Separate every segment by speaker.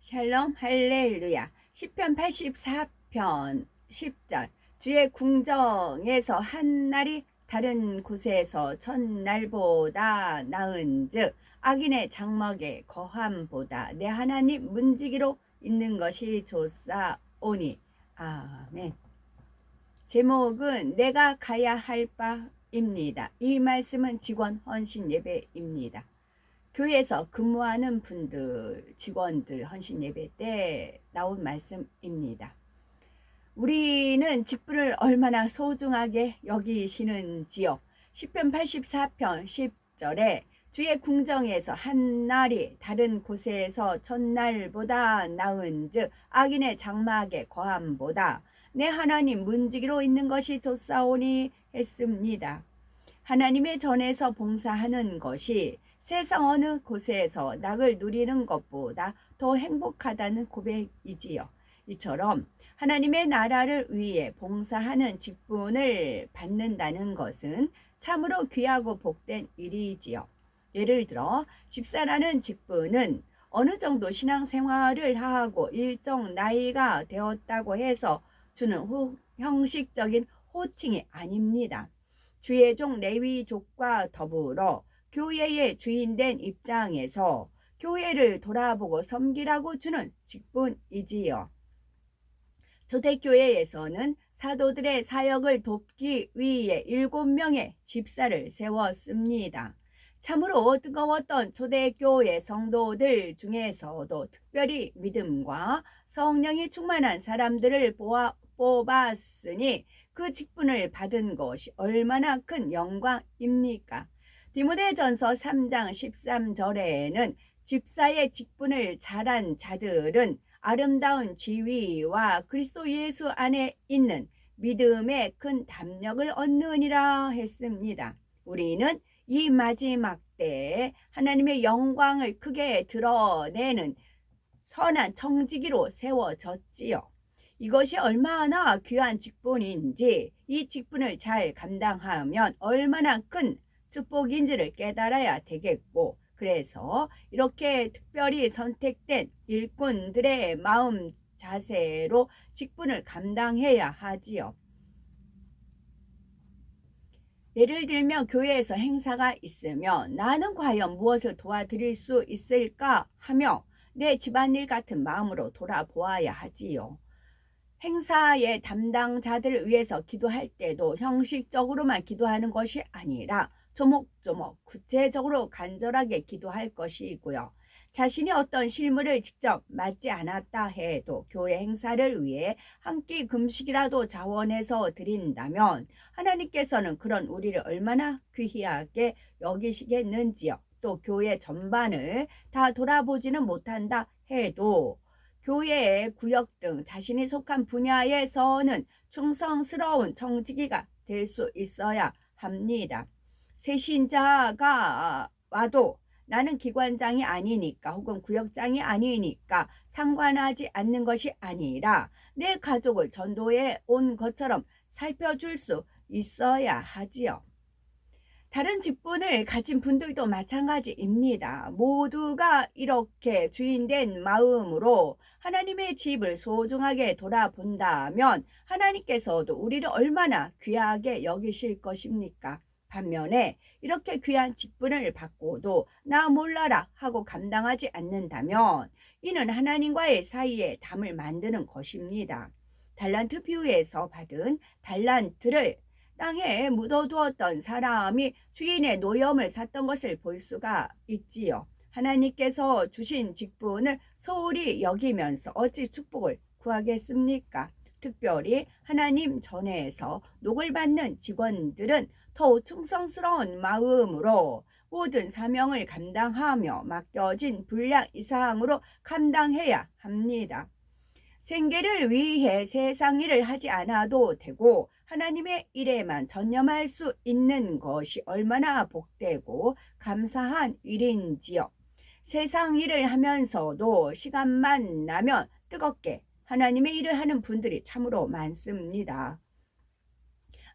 Speaker 1: 샬롬 할렐루야. 시편 84편 10절. 주의 궁정에서 한 날이 다른 곳에서 첫날보다 나은즉 악인의 장막에 거함보다 내 하나님 문지기로 있는 것이 좋사오니. 아멘. 제목은 내가 가야 할 바입니다. 이 말씀은 직원 헌신 예배입니다. 교회에서 근무하는 분들, 직원들 헌신 예배 때 나온 말씀입니다. 우리는 직분을 얼마나 소중하게 여기시는지요. 시편 84편 10절에 주의 궁정에서 한 날이 다른 곳에서 첫날보다 나은즉 악인의 장막에 거함보다 내 하나님 문지기로 있는 것이 좋사오니 했습니다. 하나님의 전에서 봉사하는 것이 세상 어느 곳에서 낙을 누리는 것보다 더 행복하다는 고백이지요. 이처럼 하나님의 나라를 위해 봉사하는 직분을 받는다는 것은 참으로 귀하고 복된 일이지요. 예를 들어 집사라는 직분은 어느 정도 신앙생활을 하고 일정 나이가 되었다고 해서 주는 형식적인 호칭이 아닙니다. 주의 종 레위족과 더불어 교회의 주인된 입장에서 교회를 돌아보고 섬기라고 주는 직분이지요. 초대교회에서는 사도들의 사역을 돕기 위해 7명의 집사를 세웠습니다. 참으로 뜨거웠던 초대교회 성도들 중에서도 특별히 믿음과 성령이 충만한 사람들을 뽑았으니 그 직분을 받은 것이 얼마나 큰 영광입니까? 디모데전서 3장 13절에는 집사의 직분을 잘한 자들은 아름다운 지위와 그리스도 예수 안에 있는 믿음의 큰 담력을 얻느니라 했습니다. 우리는 이 마지막 때에 하나님의 영광을 크게 드러내는 선한 청지기로 세워졌지요. 이것이 얼마나 귀한 직분인지, 이 직분을 잘 감당하면 얼마나 큰 축복인지를 깨달아야 되겠고, 그래서 이렇게 특별히 선택된 일꾼들의 마음 자세로 직분을 감당해야 하지요. 예를 들면 교회에서 행사가 있으면 나는 과연 무엇을 도와드릴 수 있을까 하며 내 집안일 같은 마음으로 돌아보아야 하지요. 행사의 담당자들을 위해서 기도할 때도 형식적으로만 기도하는 것이 아니라 조목조목 구체적으로 간절하게 기도할 것이고요. 자신이 어떤 실물을 직접 맡지 않았다 해도 교회 행사를 위해 한 끼 금식이라도 자원해서 드린다면 하나님께서는 그런 우리를 얼마나 귀하게 여기시겠는지요. 또 교회 전반을 다 돌아보지는 못한다 해도 교회의 구역 등 자신이 속한 분야에서는 충성스러운 청지기가 될 수 있어야 합니다. 새 신자가 와도 나는 기관장이 아니니까 혹은 구역장이 아니니까 상관하지 않는 것이 아니라 내 가족을 전도해 온 것처럼 살펴줄 수 있어야 하지요. 다른 직분을 가진 분들도 마찬가지입니다. 모두가 이렇게 주인된 마음으로 하나님의 집을 소중하게 돌아본다면 하나님께서도 우리를 얼마나 귀하게 여기실 것입니까? 반면에 이렇게 귀한 직분을 받고도 나 몰라라 하고 감당하지 않는다면 이는 하나님과의 사이에 담을 만드는 것입니다. 달란트 비유에서 받은 달란트를 땅에 묻어두었던 사람이 주인의 노염을 샀던 것을 볼 수가 있지요. 하나님께서 주신 직분을 소홀히 여기면서 어찌 축복을 구하겠습니까? 특별히 하나님 전에서 녹을 받는 직원들은 더욱 충성스러운 마음으로 모든 사명을 감당하며 맡겨진 분량 이상으로 감당해야 합니다. 생계를 위해 세상 일을 하지 않아도 되고 하나님의 일에만 전념할 수 있는 것이 얼마나 복되고 감사한 일인지요. 세상 일을 하면서도 시간만 나면 뜨겁게 하나님의 일을 하는 분들이 참으로 많습니다.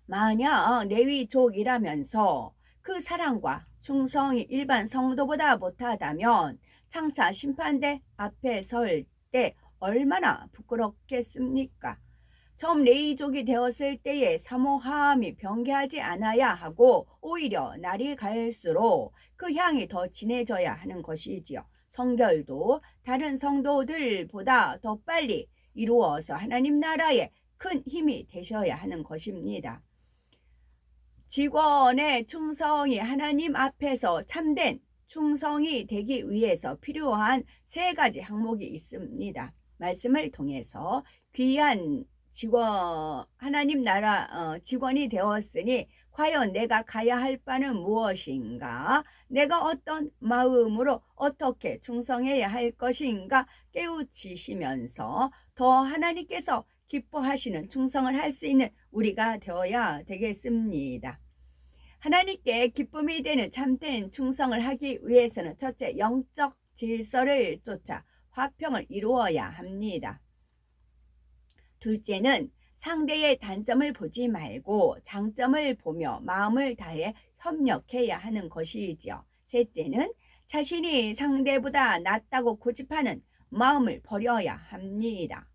Speaker 1: 만약 레위족이라면서 그 사랑과 충성이 일반 성도보다 못하다면 장차 심판대 앞에 설 때 얼마나 부끄럽겠습니까? 처음 레이족이 되었을 때의 사모함이 병개하지 않아야 하고 오히려 날이 갈수록 그 향이 더 진해져야 하는 것이지요. 성결도 다른 성도들보다 더 빨리 이루어서 하나님 나라에 큰 힘이 되셔야 하는 것입니다. 직원의 충성이 하나님 앞에서 참된 충성이 되기 위해서 필요한 3가지 항목이 있습니다. 말씀을 통해서 귀한 하나님 나라 직원이 되었으니 과연 내가 가야 할 바는 무엇인가? 내가 어떤 마음으로 어떻게 충성해야 할 것인가? 깨우치시면서 더 하나님께서 기뻐하시는 충성을 할 수 있는 우리가 되어야 되겠습니다. 하나님께 기쁨이 되는 참된 충성을 하기 위해서는 첫째, 영적 질서를 쫓아 화평을 이루어야 합니다. 둘째는 상대의 단점을 보지 말고 장점을 보며 마음을 다해 협력해야 하는 것이지요. 셋째는 자신이 상대보다 낫다고 고집하는 마음을 버려야 합니다.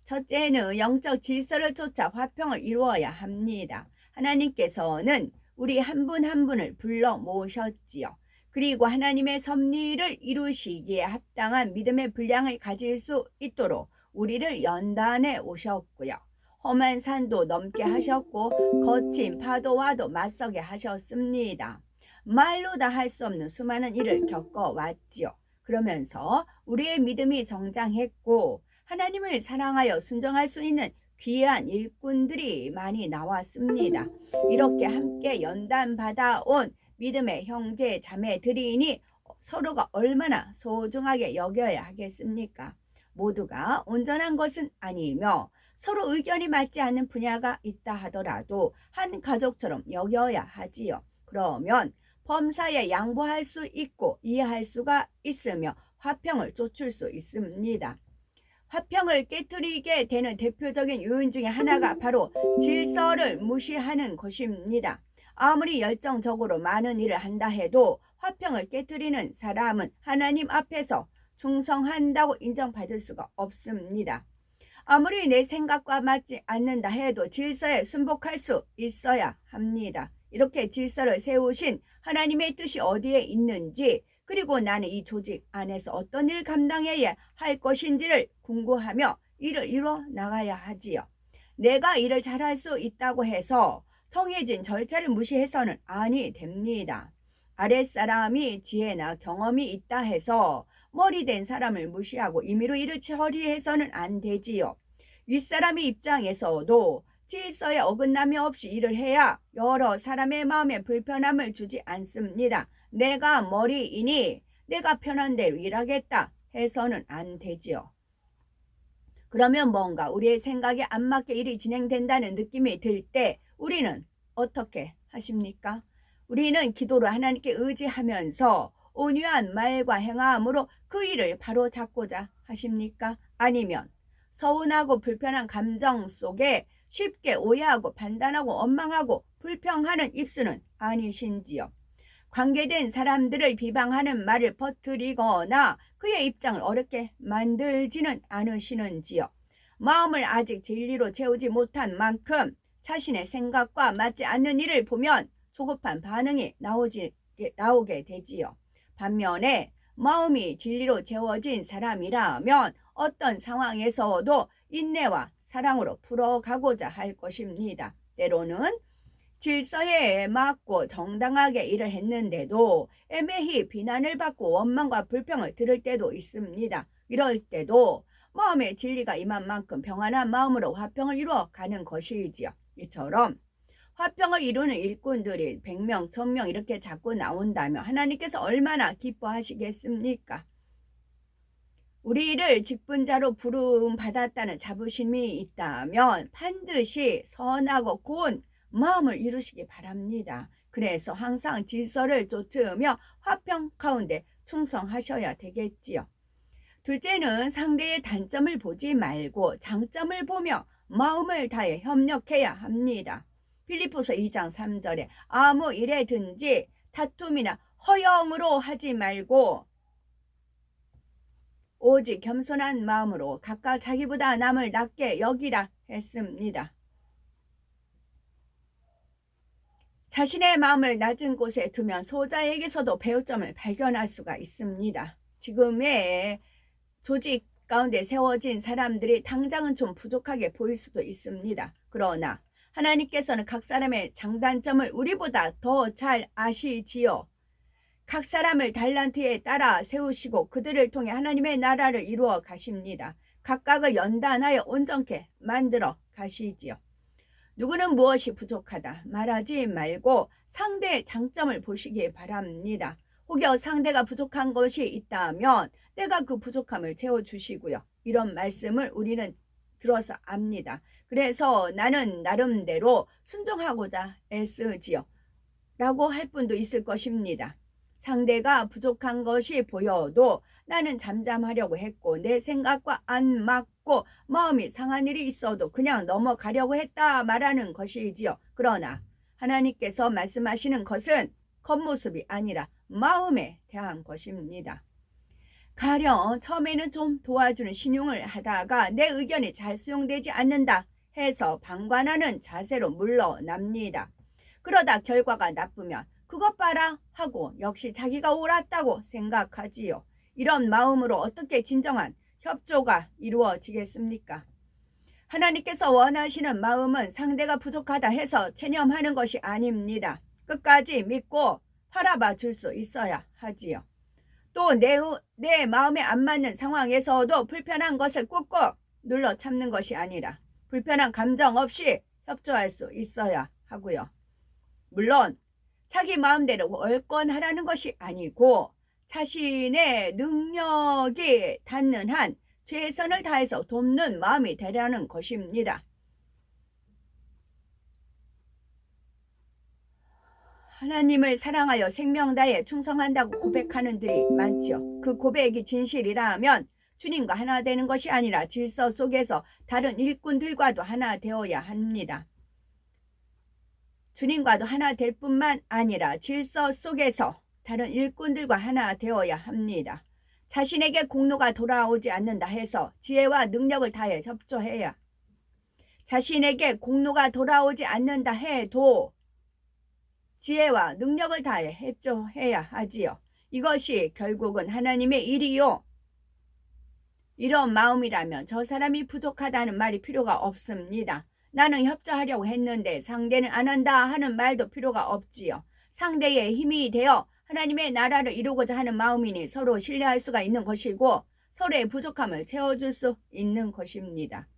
Speaker 1: 첫째는 영적 질서를 쫓아 화평을 이루어야 합니다. 하나님께서는 우리 한 분 한 분을 불러 모으셨지요. 그리고 하나님의 섭리를 이루시기에 합당한 믿음의 분량을 가질 수 있도록 우리를 연단해 오셨고요. 험한 산도 넘게 하셨고 거친 파도와도 맞서게 하셨습니다. 말로 다 할 수 없는 수많은 일을 겪어왔지요. 그러면서 우리의 믿음이 성장했고 하나님을 사랑하여 순종할 수 있는 귀한 일꾼들이 많이 나왔습니다. 이렇게 함께 연단받아온 믿음의 형제 자매들이니 서로가 얼마나 소중하게 여겨야 하겠습니까? 모두가 온전한 것은 아니며 서로 의견이 맞지 않는 분야가 있다 하더라도 한 가족처럼 여겨야 하지요. 그러면 범사에 양보할 수 있고 이해할 수가 있으며 화평을 쫓을 수 있습니다. 화평을 깨뜨리게 되는 대표적인 요인 중에 하나가 바로 질서를 무시하는 것입니다. 아무리 열정적으로 많은 일을 한다 해도 화평을 깨뜨리는 사람은 하나님 앞에서 충성한다고 인정받을 수가 없습니다. 아무리 내 생각과 맞지 않는다 해도 질서에 순복할 수 있어야 합니다. 이렇게 질서를 세우신 하나님의 뜻이 어디에 있는지, 그리고 나는 이 조직 안에서 어떤 일을 감당해야 할 것인지를 궁금하며 일을 이뤄 나가야 하지요. 내가 일을 잘할 수 있다고 해서 정해진 절차를 무시해서는 아니 됩니다. 아랫사람이 지혜나 경험이 있다 해서 머리된 사람을 무시하고 임의로 일을 처리해서는 안 되지요. 윗사람의 입장에서도 질서에 어긋남이 없이 일을 해야 여러 사람의 마음에 불편함을 주지 않습니다. 내가 머리이니 내가 편한 대로 일하겠다 해서는 안 되지요. 그러면 뭔가 우리의 생각에 안 맞게 일이 진행된다는 느낌이 들 때 우리는 어떻게 하십니까? 우리는 기도로 하나님께 의지하면서 온유한 말과 행함으로 그 일을 바로 잡고자 하십니까? 아니면 서운하고 불편한 감정 속에 쉽게 오해하고 판단하고 원망하고 불평하는 입술은 아니신지요? 관계된 사람들을 비방하는 말을 퍼뜨리거나 그의 입장을 어렵게 만들지는 않으시는지요? 마음을 아직 진리로 채우지 못한 만큼 자신의 생각과 맞지 않는 일을 보면 조급한 반응이 나오게 되지요. 반면에 마음이 진리로 채워진 사람이라면 어떤 상황에서도 인내와 사랑으로 풀어가고자 할 것입니다. 때로는 질서에 맞고 정당하게 일을 했는데도 애매히 비난을 받고 원망과 불평을 들을 때도 있습니다. 이럴 때도 마음의 진리가 임한 만큼 평안한 마음으로 화평을 이루어가는 것이지요. 이처럼 화평을 이루는 일꾼들이 100명, 1000명 이렇게 자꾸 나온다면 하나님께서 얼마나 기뻐하시겠습니까? 우리를 직분자로 부름받았다는 자부심이 있다면 반드시 선하고 고운 마음을 이루시기 바랍니다. 그래서 항상 질서를 쫓으며 화평 가운데 충성하셔야 되겠지요. 둘째는 상대의 단점을 보지 말고 장점을 보며 마음을 다해 협력해야 합니다. 필리포서 2장 3절에 아무 일에든지 다툼이나 허영으로 하지 말고 오직 겸손한 마음으로 각각 자기보다 남을 낮게 여기라 했습니다. 자신의 마음을 낮은 곳에 두면 소자에게서도 배울 점을 발견할 수가 있습니다. 지금의 조직 가운데 세워진 사람들이 당장은 좀 부족하게 보일 수도 있습니다. 그러나 하나님께서는 각 사람의 장단점을 우리보다 더 잘 아시지요. 각 사람을 달란트에 따라 세우시고 그들을 통해 하나님의 나라를 이루어 가십니다. 각각을 연단하여 온전케 만들어 가시지요. 누구는 무엇이 부족하다 말하지 말고 상대의 장점을 보시기 바랍니다. 혹여 상대가 부족한 것이 있다면 내가 그 부족함을 채워주시고요. 이런 말씀을 우리는 들어서 압니다. 그래서 나는 나름대로 순종하고자 애쓰지요 라고 할 분도 있을 것입니다. 상대가 부족한 것이 보여도 나는 잠잠하려고 했고 내 생각과 안 맞고 마음이 상한 일이 있어도 그냥 넘어가려고 했다 말하는 것이지요. 그러나 하나님께서 말씀하시는 것은 겉모습이 아니라 마음에 대한 것입니다. 가령 처음에는 좀 도와주는 신용을 하다가 내 의견이 잘 수용되지 않는다 해서 방관하는 자세로 물러납니다. 그러다 결과가 나쁘면 그것 봐라 하고 역시 자기가 옳았다고 생각하지요. 이런 마음으로 어떻게 진정한 협조가 이루어지겠습니까? 하나님께서 원하시는 마음은 상대가 부족하다 해서 체념하는 것이 아닙니다. 끝까지 믿고 바라봐 줄 수 있어야 하지요. 또 내 마음에 안 맞는 상황에서도 불편한 것을 꾹꾹 눌러 참는 것이 아니라 불편한 감정 없이 협조할 수 있어야 하고요. 물론 자기 마음대로 월권하라는 것이 아니고 자신의 능력이 닿는 한 최선을 다해서 돕는 마음이 되라는 것입니다. 하나님을 사랑하여 생명 다해 충성한다고 고백하는 들이 많죠. 그 고백이 진실이라면 주님과 하나 되는 것이 아니라 질서 속에서 다른 일꾼들과도 하나 되어야 합니다. 주님과도 하나 될 뿐만 아니라 질서 속에서 다른 일꾼들과 하나 되어야 합니다. 자신에게 공로가 돌아오지 않는다 해서 지혜와 능력을 다해 협조해야, 자신에게 공로가 돌아오지 않는다 해도 지혜와 능력을 다해 협조해야 하지요. 이것이 결국은 하나님의 일이요. 이런 마음이라면 저 사람이 부족하다는 말이 필요가 없습니다. 나는 협조하려고 했는데 상대는 안 한다 하는 말도 필요가 없지요. 상대의 힘이 되어 하나님의 나라를 이루고자 하는 마음이니 서로 신뢰할 수가 있는 것이고 서로의 부족함을 채워줄 수 있는 것입니다.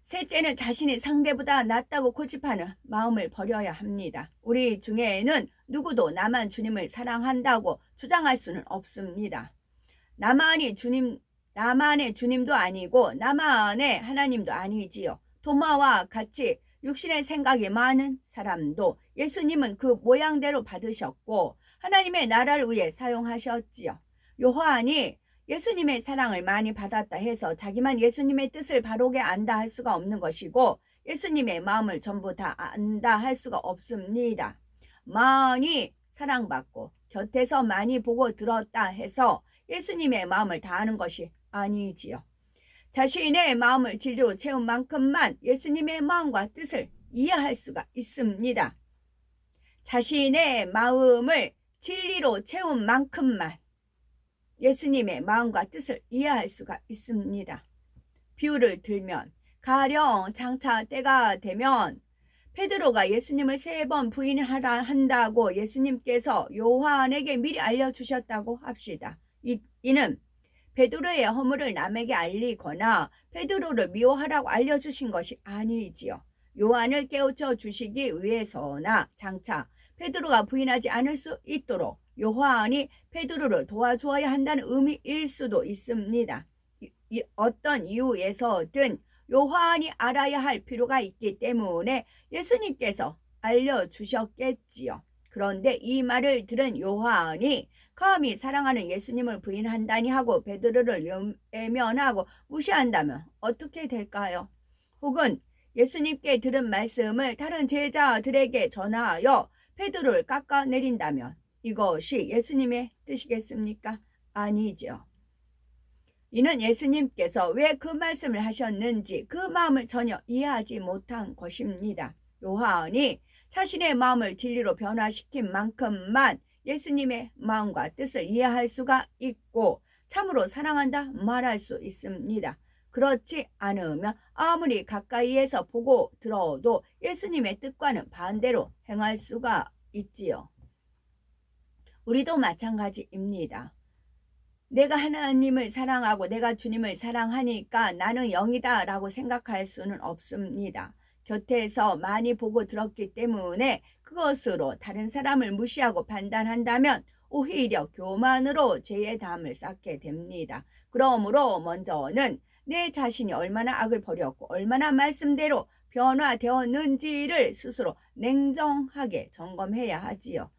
Speaker 1: 셋째는 자신이 상대보다 낫다고 고집하는 마음을 버려야 합니다. 우리 중에는 누구도 나만 주님을 사랑한다고 주장할 수는 없습니다. 나만의 주님도 아니고 나만의 하나님도 아니지요. 도마와 같이 육신의 생각이 많은 사람도 예수님은 그 모양대로 받으셨고 하나님의 나라를 위해 사용하셨지요. 요한이 예수님의 사랑을 많이 받았다 해서 자기만 예수님의 뜻을 바르게 안다 할 수가 없는 것이고 예수님의 마음을 전부 다 안다 할 수가 없습니다. 많이 사랑받고 곁에서 많이 보고 들었다 해서 예수님의 마음을 다 아는 것이 아니지요. 자신의 마음을 진리로 채운 만큼만 예수님의 마음과 뜻을 이해할 수가 있습니다. 자신의 마음을 진리로 채운 만큼만 예수님의 마음과 뜻을 이해할 수가 있습니다. 비유를 들면 가령 장차 때가 되면 베드로가 예수님을 3번 부인하라 한다고 예수님께서 요한에게 미리 알려주셨다고 합시다. 이는 베드로의 허물을 남에게 알리거나 베드로를 미워하라고 알려주신 것이 아니지요. 요한을 깨우쳐 주시기 위해서나 장차 베드로가 부인하지 않을 수 있도록 요한이 베드로를 도와주어야 한다는 의미일 수도 있습니다. 어떤 이유에서든 요한이 알아야 할 필요가 있기 때문에 예수님께서 알려주셨겠지요. 그런데 이 말을 들은 요한이 감히 사랑하는 예수님을 부인한다니 하고 베드로를 외면하고 무시한다면 어떻게 될까요? 혹은 예수님께 들은 말씀을 다른 제자들에게 전하여 베드로를 깎아내린다면 이것이 예수님의 뜻이겠습니까? 아니죠. 이는 예수님께서 왜 그 말씀을 하셨는지 그 마음을 전혀 이해하지 못한 것입니다. 요한이 자신의 마음을 진리로 변화시킨 만큼만 예수님의 마음과 뜻을 이해할 수가 있고 참으로 사랑한다 말할 수 있습니다. 그렇지 않으면 아무리 가까이에서 보고 들어도 예수님의 뜻과는 반대로 행할 수가 있지요. 우리도 마찬가지입니다. 내가 하나님을 사랑하고 내가 주님을 사랑하니까 나는 영이다 라고 생각할 수는 없습니다. 곁에서 많이 보고 들었기 때문에 그것으로 다른 사람을 무시하고 판단한다면 오히려 교만으로 죄의 담을 쌓게 됩니다. 그러므로 먼저는 내 자신이 얼마나 악을 버렸고 얼마나 말씀대로 변화되었는지를 스스로 냉정하게 점검해야 하지요.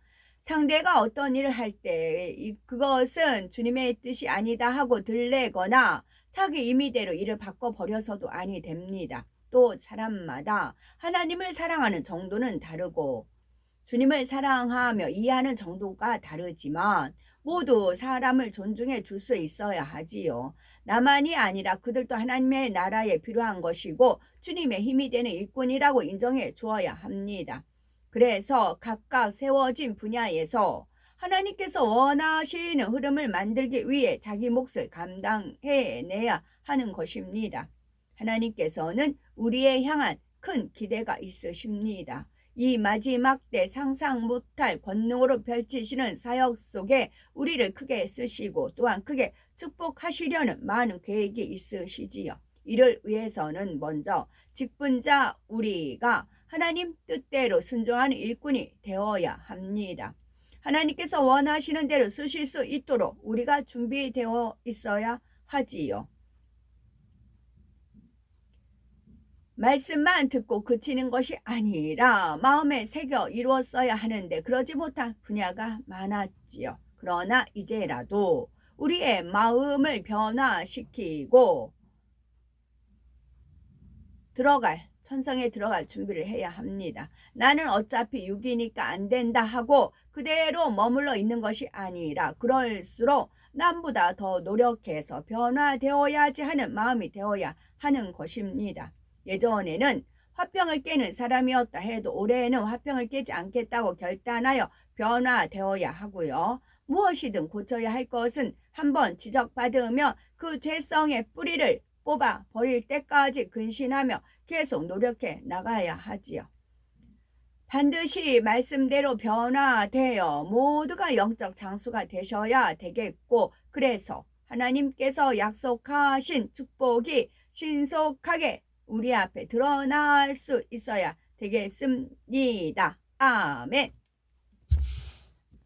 Speaker 1: 상대가 어떤 일을 할 때 그것은 주님의 뜻이 아니다 하고 들레거나 자기 임의대로 일을 바꿔버려서도 아니 됩니다. 또 사람마다 하나님을 사랑하는 정도는 다르고 주님을 사랑하며 이해하는 정도가 다르지만 모두 사람을 존중해 줄 수 있어야 하지요. 나만이 아니라 그들도 하나님의 나라에 필요한 것이고 주님의 힘이 되는 일꾼이라고 인정해 주어야 합니다. 그래서 각각 세워진 분야에서 하나님께서 원하시는 흐름을 만들기 위해 자기 몫을 감당해내야 하는 것입니다. 하나님께서는 우리에 향한 큰 기대가 있으십니다. 이 마지막 때 상상 못할 권능으로 펼치시는 사역 속에 우리를 크게 쓰시고 또한 크게 축복하시려는 많은 계획이 있으시지요. 이를 위해서는 먼저 직분자 우리가 하나님 뜻대로 순종하는 일꾼이 되어야 합니다. 하나님께서 원하시는 대로 쓰실 수 있도록 우리가 준비되어 있어야 하지요. 말씀만 듣고 그치는 것이 아니라 마음에 새겨 이루었어야 하는데 그러지 못한 분야가 많았지요. 그러나 이제라도 우리의 마음을 변화시키고 천성에 들어갈 준비를 해야 합니다. 나는 어차피 육이니까 안 된다 하고 그대로 머물러 있는 것이 아니라 그럴수록 남보다 더 노력해서 변화되어야지 하는 마음이 되어야 하는 것입니다. 예전에는 화평을 깨는 사람이었다 해도 올해에는 화평을 깨지 않겠다고 결단하여 변화되어야 하고요. 무엇이든 고쳐야 할 것은 한번 지적받으며 그 죄성의 뿌리를 뽑아 버릴 때까지 근신하며 계속 노력해 나가야 하지요. 반드시 말씀대로 변화되어 모두가 영적 장수가 되셔야 되겠고 그래서 하나님께서 약속하신 축복이 신속하게 우리 앞에 드러날 수 있어야 되겠습니다. 아멘.